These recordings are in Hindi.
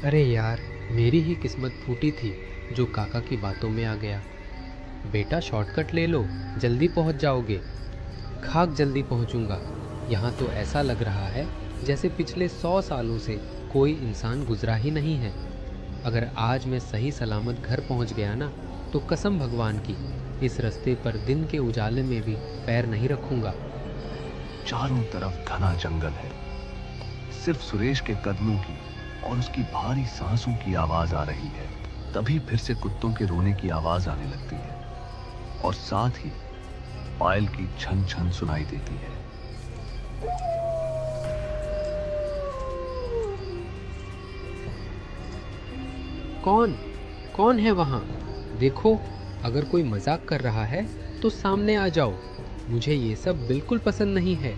अरे यार, मेरी ही किस्मत फूटी थी जो काका की बातों में आ गया। बेटा शॉर्टकट ले लो, जल्दी पहुंच जाओगे। खाक जल्दी पहुंचूंगा। यहाँ तो ऐसा लग रहा है जैसे पिछले 100 सालों से कोई इंसान गुजरा ही नहीं है। अगर आज मैं सही सलामत घर पहुंच गया ना, तो कसम भगवान की इस रास्ते पर दिन के उजाले में भी पैर नहीं रखूंगा। चारों तरफ घना जंगल है। सिर्फ सुरेश के कदमों की और उसकी भारी सांसों की आवाज आ रही है। तभी फिर से कुत्तों के रोने की आवाज आने लगती है और साथ ही पायल की छन छन सुनाई देती है। कौन कौन है वहाँ? देखो, अगर कोई मजाक कर रहा है तो सामने आ जाओ। मुझे ये सब बिल्कुल पसंद नहीं है।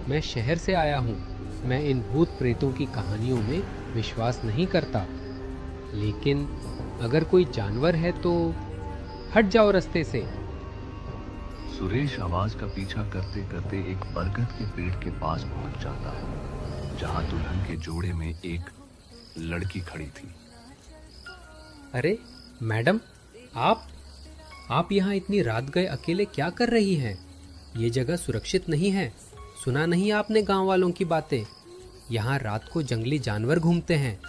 मैं शहर से आया हूँ। मैं इन भूत प्रेतों की कहानियों में विश्वास नहीं करता। लेकिन अगर कोई जानवर है तो हट जाओ रास्ते से। सुरेश आवाज का पीछा करते करते एक बरगद के पेड़ के पास पहुंच जाता है, जहां दुल्हन के जोड़े में एक लड़की खड़ी थी। अरे मैडम, आप यहाँ इतनी रात गए अकेले क्या कर रही हैं? ये जगह सुरक्षित नहीं है। सुना नहीं आपने गांव वालों की बातें? यहाँ रात को जंगली जानवर घूमते हैं।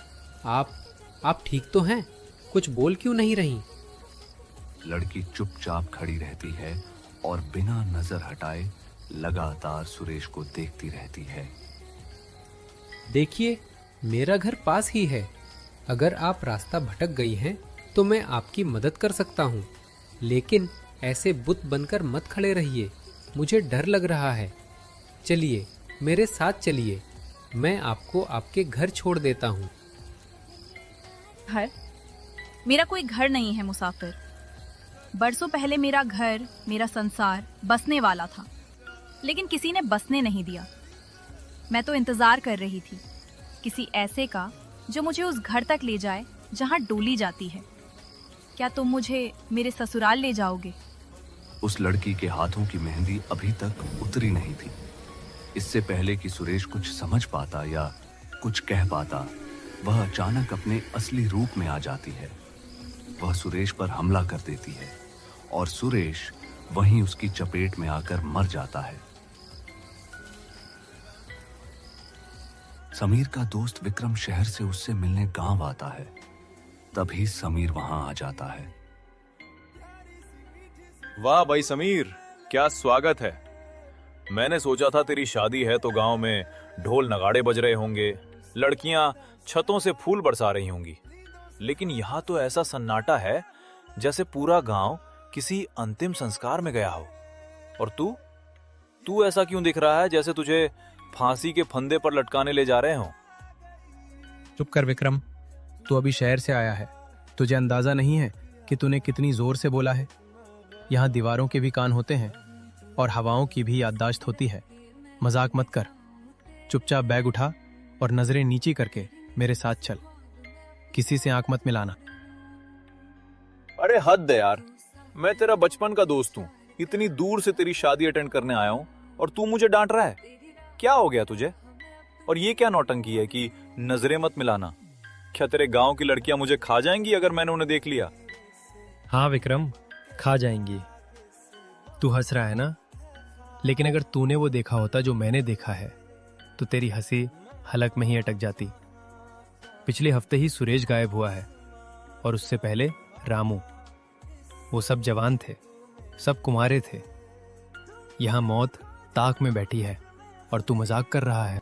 आप ठीक तो हैं? कुछ बोल क्यों नहीं रही? लड़की चुपचाप खड़ी रहती है और बिना नजर हटाए लगातार सुरेश को देखती रहती है। देखिए, मेरा घर पास ही है। अगर आप रास्ता भटक गई हैं तो मैं आपकी मदद कर सकता हूँ। लेकिन ऐसे बुत बनकर मत खड़े रहिए। मुझे डर लग रहा है। चलिए, मेरे साथ चलिए। मैं आपको आपके घर छोड़ देता हूँ। घर? मेरा कोई घर नहीं है मुसाफिर। बरसों पहले मेरा घर, मेरा संसार बसने वाला था, लेकिन किसी ने बसने नहीं दिया। मैं तो इंतजार कर रही थी किसी ऐसे का जो मुझे उस घर तक ले जाए जहां डोली जाती है। क्या तुम मुझे मेरे ससुराल ले जाओगे? उस लड़की के हाथों की मेहंदी अभी तक उतरी नहीं थी। इससे पहले कि सुरेश कुछ समझ पाता या कुछ कह पाता, वह अचानक अपने असली रूप में आ जाती है। वह सुरेश पर हमला कर देती है और सुरेश वहीं उसकी चपेट में आकर मर जाता है। समीर का दोस्त विक्रम शहर से उससे मिलने गांव आता है। तभी समीर वहां आ जाता है। वाह भाई समीर, क्या स्वागत है। मैंने सोचा था तेरी शादी है तो गांव में ढोल नगाड़े बज रहे होंगे, लड़कियां छतों से फूल बरसा रही होंगी। लेकिन यहाँ तो ऐसा सन्नाटा है जैसे पूरा गांव किसी अंतिम संस्कार में गया हो। और तू ऐसा क्यों दिख रहा है जैसे तुझे फांसी के फंदे पर लटकाने ले जा रहे हो? चुप कर विक्रम, तू अभी शहर से आया है। तुझे अंदाजा नहीं है कि तूने कितनी जोर से बोला है। यहाँ दीवारों के भी कान होते हैं और हवाओं की भी याददाश्त होती है। मजाक मत कर। चुपचाप बैग उठा और नजरें नीची करके मेरे साथ चल। किसी से आंख मत मिलाना। अरे हद है यार, मैं तेरा बचपन का दोस्त हूँ। इतनी दूर से तेरी शादी अटेंड करने आया हूँ और तू मुझे डांट रहा है। क्या हो गया तुझे? और ये क्या नौटंकी है कि नजरें मत मिलाना? क्या तेरे गांव की लड़कियां मुझे खा जाएंगी अगर मैंने उन्हें देख लिया? हाँ विक्रम, खा जाएंगी। तू हंस रहा है ना, लेकिन अगर तूने वो देखा होता जो मैंने देखा है तो तेरी हंसी हलक में ही अटक जाती। पिछले हफ्ते ही सुरेश गायब हुआ है और उससे पहले रामू। वो सब जवान थे, सब कुंवारे थे। यहाँ मौत ताक में बैठी है और तू मजाक कर रहा है।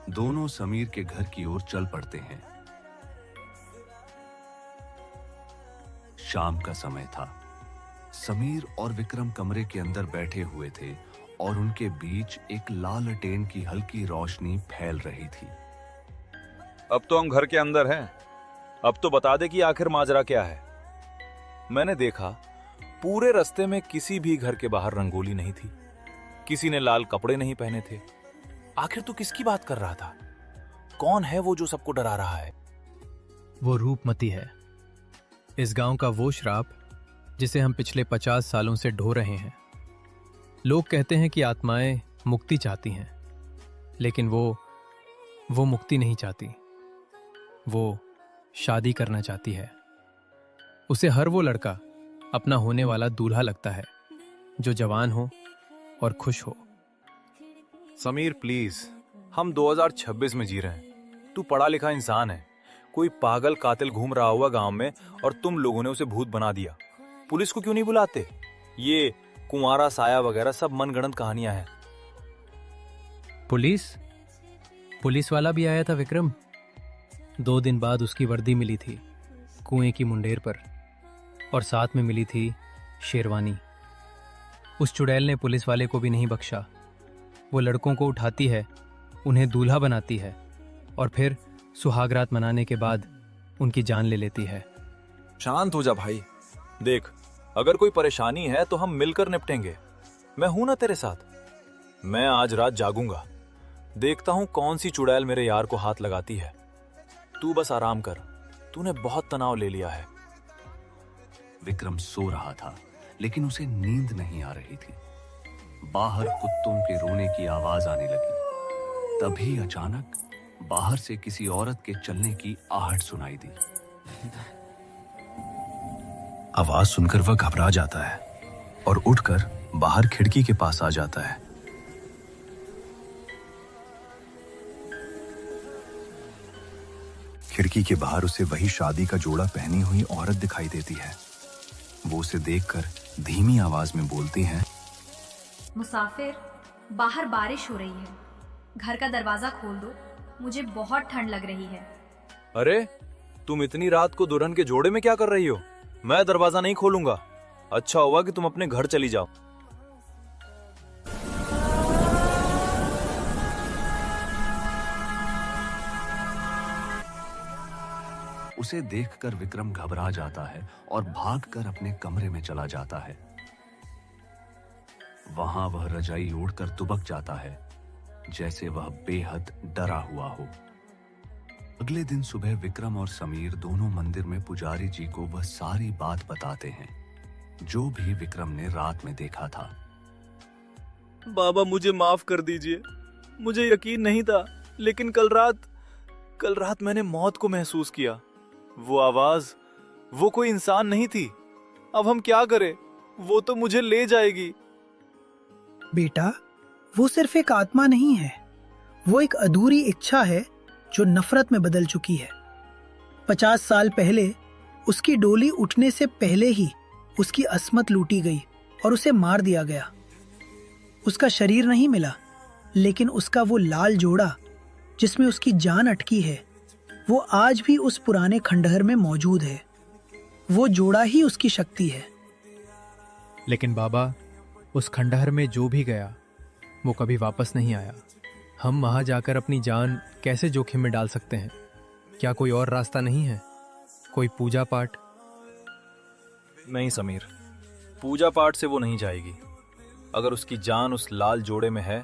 दोनों समीर के घर की ओर चल पड़ते हैं। शाम का समय था। समीर और विक्रम कमरे के अंदर बैठे हुए थे और उनके बीच एक लालटेन की हल्की रोशनी फैल रही थी। अब तो हम घर के अंदर हैं। अब तो बता दे कि आखिर माजरा क्या है। मैंने देखा पूरे रास्ते में किसी भी घर के बाहर रंगोली नहीं थी, किसी ने लाल कपड़े नहीं पहने थे। आखिर तू किसकी बात कर रहा था? कौन है वो जो सबको डरा रहा है? वो रूपमती है, इस गांव का वो श्राप जिसे हम पिछले 50 सालों से ढो रहे हैं। लोग कहते हैं कि आत्माएं मुक्ति चाहती हैं, लेकिन वो मुक्ति नहीं चाहती। वो शादी करना चाहती है। उसे हर वो लड़का अपना होने वाला दूल्हा लगता है जो जवान हो और खुश हो। समीर प्लीज, हम 2026 में जी रहे हैं। तू पढ़ा लिखा इंसान है। कोई पागल कातिल घूम रहा हुआ गांव में और तुम लोगों ने उसे भूत बना दिया। पुलिस को क्यों नहीं बुलाते? ये कुंवारा साया वगैरह सब मनगढ़ंत कहानियां हैं। पुलिस वाला भी आया था विक्रम। 2 दिन बाद उसकी वर्दी मिली थी कुएं की मुंडेर पर, और साथ में मिली थी शेरवानी। उस चुड़ैल ने पुलिस वाले को भी नहीं बख्शा। वो लड़कों को उठाती है, उन्हें दूल्हा बनाती है और फिर सुहागरात मनाने के बाद उनकी जान ले लेती है। शांत हो जा भाई। देख, अगर कोई परेशानी है तो हम मिलकर निपटेंगे। मैं हूं ना तेरे साथ। मैं आज रात जागूंगा, देखता हूं कौन सी चुड़ैल मेरे यार को हाथ लगाती है। तू बस आराम कर, तूने बहुत तनाव ले लिया है। विक्रम सो रहा था, लेकिन उसे नींद नहीं आ रही थी। बाहर कुत्तों के रोने की आवाज आने लगी। तभी अचानक बाहर से किसी औरत के चलने की आहट सुनाई दी। आवाज सुनकर वह घबरा जाता है और उठकर बाहर खिड़की के पास आ जाता है। खिड़की के बाहर उसे वही शादी का जोड़ा पहनी हुई औरत दिखाई देती है। वो उसे देखकर धीमी आवाज में बोलती है, मुसाफिर, बाहर बारिश हो रही है, घर का दरवाजा खोल दो, मुझे बहुत ठंड लग रही है। अरे, तुम इतनी रात को दुल्हन के जोड़े में क्या कर रही हो? मैं दरवाजा नहीं खोलूंगा। अच्छा हुआ कि तुम अपने घर चली जाओ। उसे देखकर विक्रम घबरा जाता है और भागकर अपने कमरे में चला जाता है। वहां वह रजाई ओढ़कर दुबक जाता है, जैसे वह बेहद डरा हुआ हो। अगले दिन सुबह विक्रम और समीर दोनों मंदिर में पुजारी जी को वह सारी बात बताते हैं, जो भी विक्रम ने रात में देखा था। बाबा, मुझे माफ कर दीजिए। मुझे यकीन नहीं था, लेकिन कल रात मैंने मौत को महसूस किया। वो आवाज, वो कोई इंसान नहीं थी। अब हम क्या करें? वो तो मुझे ले जाएगी। बेटा, वो सिर्फ एक आत्मा नहीं है, वो एक अधूरी इच्छा है जो नफरत में बदल चुकी है। 50 साल पहले उसकी डोली उठने से पहले ही उसकी अस्मत लूटी गई और उसे मार दिया गया। उसका शरीर नहीं मिला, लेकिन उसका वो लाल जोड़ा जिसमें उसकी जान अटकी है, वो आज भी उस पुराने खंडहर में मौजूद है। वो जोड़ा ही उसकी शक्ति है। लेकिन बाबा, उस खंडहर में जो भी गया वो कभी वापस नहीं आया। हम वहां जाकर अपनी जान कैसे जोखिम में डाल सकते हैं? क्या कोई और रास्ता नहीं है? कोई पूजा पाठ? नहीं समीर, पूजा पाठ से वो नहीं जाएगी। अगर उसकी जान उस लाल जोड़े में है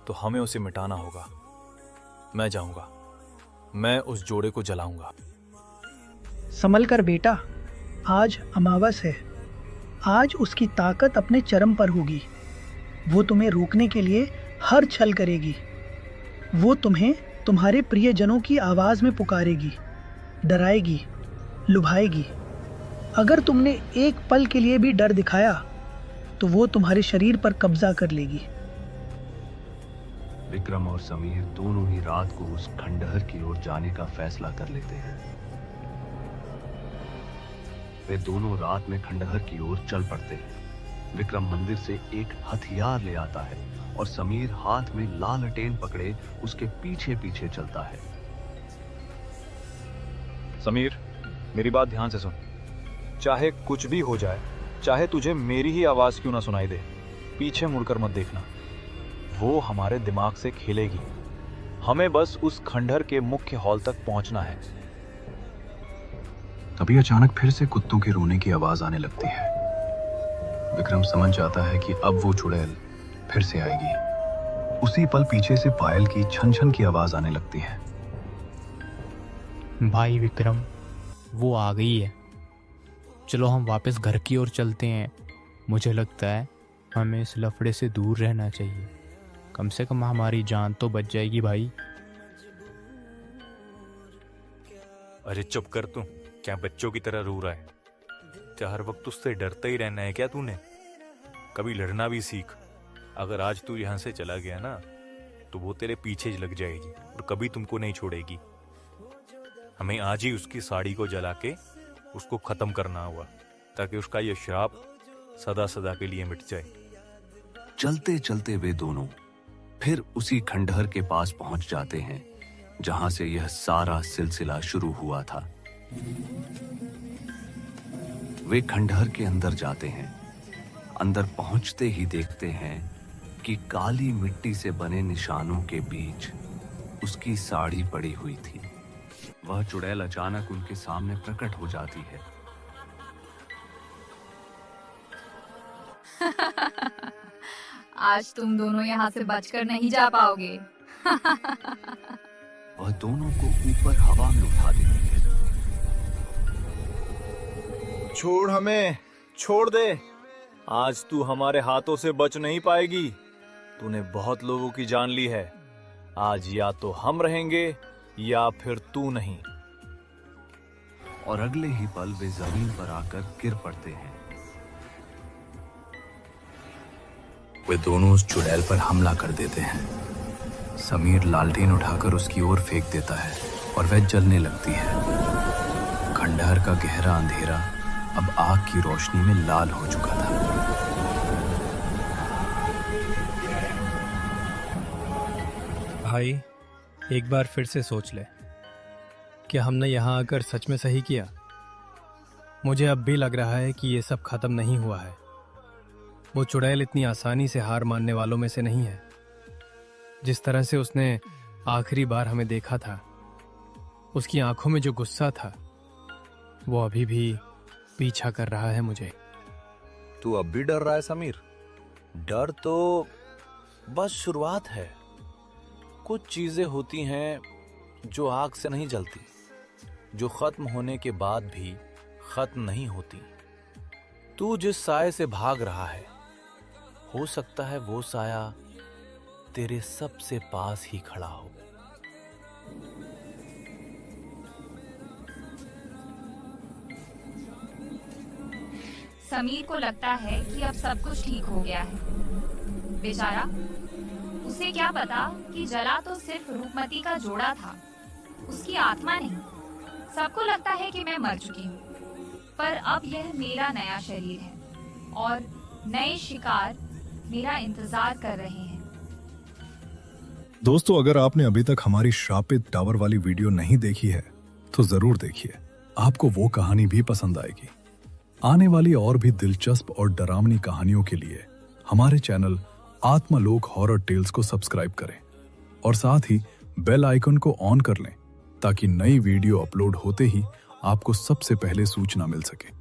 तो हमें उसे मिटाना होगा। मैं जाऊंगा, मैं उस जोड़े को जलाऊंगा। संभल कर बेटा, आज अमावस है। आज उसकी ताकत अपने चरम पर होगी। वो तुम्हें रोकने के लिए हर छल करेगी। वो तुम्हें तुम्हारे प्रियजनों की आवाज में पुकारेगी, डराएगी, लुभाएगी। अगर तुमने एक पल के लिए भी डर दिखाया तो वो तुम्हारे शरीर पर कब्जा कर लेगी। विक्रम और समीर दोनों ही रात को उस खंडहर की ओर जाने का फैसला कर लेते हैं। वे दोनों रात में खंडहर की ओर चल पड़ते हैं। विक्रम मंदिर से एक हथियार ले आता है और समीर हाथ में लालटेन पकड़े उसके पीछे पीछे चलता है। समीर, मेरी बात ध्यान से सुन। चाहे कुछ भी हो जाए, चाहे तुझे मेरी ही आवाज क्यों ना सुनाई दे, पीछे मुड़कर मत देखना। वो हमारे दिमाग से खेलेगी। हमें बस उस खंडहर के मुख्य हॉल तक पहुंचना है। तभी अचानक फिर से कुत्तों के रोने की आवाज आने लगती है। विक्रम समझ जाता है कि अब वो चुड़ैल फिर से आएगी। उसी पल पीछे से पायल की छन छन की आवाज आने लगती है। भाई विक्रम, वो आ गई है। चलो हम वापस घर की ओर चलते हैं। मुझे लगता है हमें इस लफड़े से दूर रहना चाहिए। कम से कम हमारी जान तो बच जाएगी भाई। अरे चुप कर तू, क्या बच्चों की तरह रो रहा है? क्या हर वक्त उससे डरता ही रहना है क्या तूने? कभी लड़ना भी सीख। अगर आज तू यहाँ से चला गया ना तो वो तेरे पीछे लग जाएगी और कभी तुमको नहीं छोड़ेगी। हमें आज ही उसकी साड़ी को जला के उसको खत्म करना होगा ताकि उसका ये श्राप सदा सदा के लिए मिट जाए। चलते चलते वे दोनों फिर उसी खंडहर के पास पहुंच जाते हैं जहां से यह सारा सिलसिला शुरू हुआ था। वे खंडहर के अंदर जाते हैं। अंदर पहुंचते ही देखते हैं कि काली मिट्टी से बने निशानों के बीच उसकी साड़ी पड़ी हुई थी। वह चुड़ैल अचानक उनके सामने प्रकट हो जाती है। आज तुम दोनों यहाँ से बचकर नहीं जा पाओगे। वह दोनों को ऊपर हवा में उठा देती है। छोड़ हमें, छोड़ दे। आज तू हमारे हाथों से बच नहीं पाएगी। तूने बहुत लोगों की जान ली है। आज या तो हम रहेंगे या फिर तू नहीं। और अगले ही पल वे जमीन पर आकर गिर पड़ते हैं। वे दोनों उस चुड़ैल पर हमला कर देते हैं। समीर लालटेन उठाकर उसकी ओर फेंक देता है और वह जलने लगती है। खंडहर का गहरा अंधेरा अब आग की रोशनी में लाल हो चुका था। भाई, एक बार फिर से सोच ले, क्या हमने यहाँ आकर सच में सही किया? मुझे अब भी लग रहा है कि ये सब खत्म नहीं हुआ है। वो चुड़ैल इतनी आसानी से हार मानने वालों में से नहीं है। जिस तरह से उसने आखिरी बार हमें देखा था, उसकी आंखों में जो गुस्सा था वो अभी भी पीछा कर रहा है मुझे। तू अब भी डर रहा है समीर? डर तो बस शुरुआत है। कुछ चीजें होती हैं जो आग से नहीं जलती, जो खत्म होने के बाद भी खत्म नहीं होती। तू जिस साये से भाग रहा है, हो सकता है वो साया तेरे सबसे पास ही खड़ा हो। समीर को लगता है कि अब सब कुछ ठीक हो गया है। बेचारा, उसे क्या पता कि जला तो सिर्फ रूपमती का जोड़ा था, उसकी आत्मा नहीं। सबको लगता है कि मैं मर चुकी हूँ, पर अब यह मेरा नया शरीर है और नए शिकार मेरा इंतजार कर रहे हैं। दोस्तों, अगर आपने अभी तक हमारी श्रापित टावर वाली वीडियो नहीं देखी है तो जरूर देखिए। आपको वो कहानी भी पसंद आएगी। आने वाली और भी दिलचस्प और डरावनी कहानियों के लिए हमारे चैनल आत्मालोक हॉरर टेल्स को सब्सक्राइब करें और साथ ही बेल आइकन को ऑन कर लें ताकि नई वीडियो अपलोड होते ही आपको सबसे पहले सूचना मिल सके।